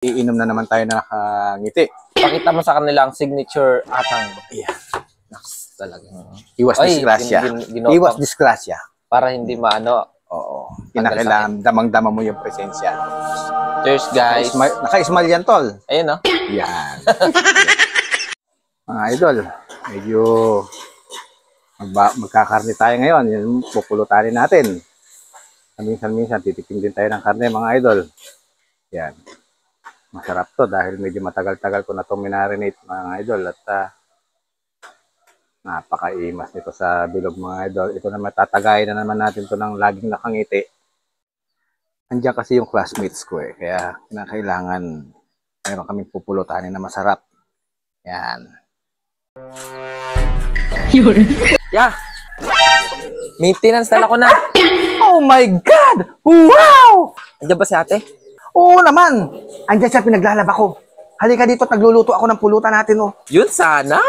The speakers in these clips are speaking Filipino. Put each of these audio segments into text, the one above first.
Iinom na naman tayo na nakangiti. Pakita mo sa kanila ang signature atang. Ayan. Naks, talagang. Iwas disgrasya. Iwas disgrasya. Para hindi maano. Oo. Kinakailangan damang-dama mo yung presensya. Cheers, guys. Naka-smile yan, tol. Ayun, no? Yan. Mga idol, medyo magkakarne tayo ngayon. Yung pupulutan natin. Minsan-minsan, titipin din tayo ng karne, mga idol. Yan. Masarap to dahil medyo matagal-tagal ko na itong minarinate, mga idol. At napakaimas nito sa bilog, mga idol. Ito na matatagayin na naman natin to ng laging nakangiti. Andiyan kasi yung classmates ko eh. Kaya kinakailangan mayroon kaming pupulutanin na masarap. Yan. Yeah. Maintenance tala ko na. Oh my God! Wow! Andiyan ba si ate? Oo naman! Andiyan siya, pinaglalaba ko. Halika dito, nagluluto ako ng pulutan natin, oh. Yun sana.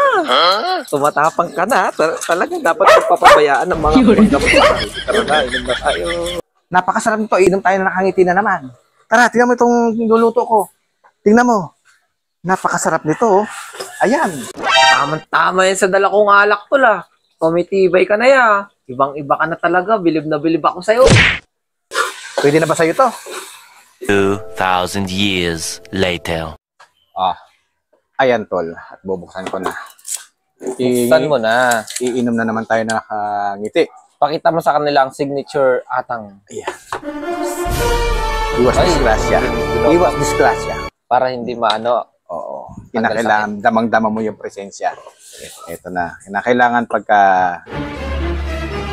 Tumatapang ka na. Talagang dapat pagpapabayaan ng mga pagkakas. Tara na, inom na tayo. Napakasarap nito. Inom tayo na nakangiti na naman. Tara, tingnan mo itong niluluto ko. Tingnan mo. Napakasarap nito, oh. Ayan. Tama yan sa dala kong alak to la. Tumitibay ka na ya. Ibang-iba ka na talaga. Bilib na bilib ako sa'yo. Pwede na ba sa'yo to? 2,000 years later. Ayan, tol. At bubuksan ko na. Buksan mo na. Iinom na naman tayo na nakangiti. Pakita mo sa kanila ang signature atang. Ayan. Iwas disgrasya. Iwas disgrasya. Para hindi maano. Oo. Kinakailangan damang-dama mo yung presensya. Ito na. Kinakailangan pagka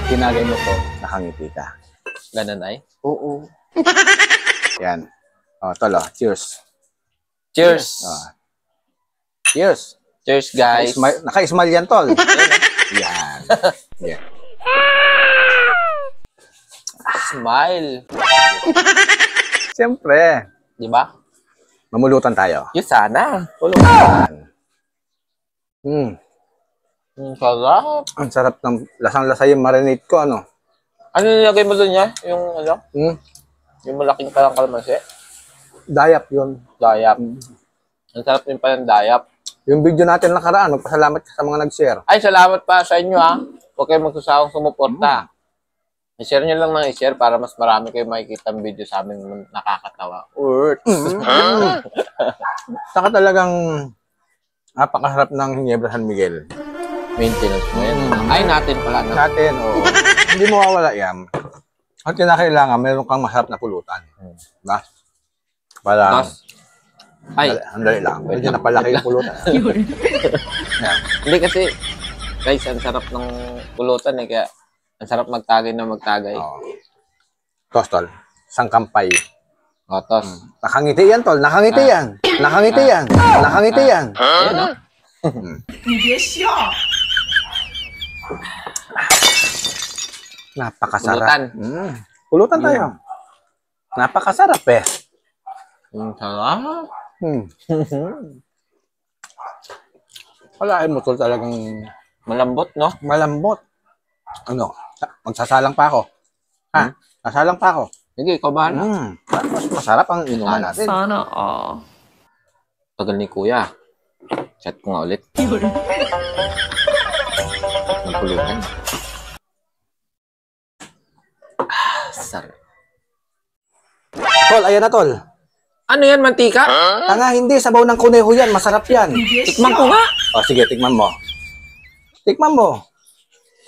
kinagay mo to, nakangiti ka. Ganun ay? Oo. Yan. O, tolo. Cheers. Cheers. Cheers. Cheers, guys. Naka-smile yan, tol. Yan. Yeah. Smile. Siyempre. Di ba? Mamulutan tayo. Yun sana. Sarap. Ang sarap ng lasang-lasa yung marinate ko, ano? Ano nilagay mo doon niya? Yung ano? Yung malaking palang kalamansi? Dayap yun. Dayap. Ang sarap din pa ng dayap. Yung video natin nakaraan, magpasalamat ka sa mga nag-share. Ay, salamat pa sa inyo ha. Huwag kayong magsusawang sumuporta. I-share nyo lang ng i-share para mas marami kayo makikita ang video sa amin nakakatawa. Saka talagang napakasarap ng Ginebra San Miguel. Maintenance mo yan. Ay, natin pala. Natin, oo. Hindi mawawala yan. At kinakailangan, meron kang masarap na pulutan. Diba? Para, andali lang. Medyo napalaki yung pulutan. Hindi kasi, guys, ang sarap ng pulutan eh. Kaya, ang sarap magtagay na magtagay. Tol. Sangkampay. Tos. Nakangiti yan, tol. Nakangiti yan. Nakangiti yan. Nakangiti yan. Ayan, no? Napakasarap. Pulutan tayo. Napakasarap eh. Sarap. Walain mo, tol, talagang Malambot, no? malambot. Ano? Magsasalang pa ako. Ha? Sasalang pa ako. Sige, ikaw bahala. Mas masarap ang inuman natin. Sana Tagal ni Kuya. Chat ko nga ulit. Ng pulutan. Sarap. Tol, ayan na, tol. Ano yan, mantika? Tanga, hindi. Sabaw ng kuneho yan. Masarap yan. Tikman ko nga. O, sige, tikman mo. Tikman mo.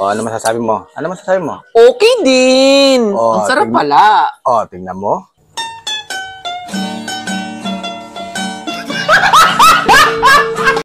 O, ano masasabi mo? Ano masasabi mo? Okay din. Oh, Ang sarap tingnan- pala. O, tingnan mo.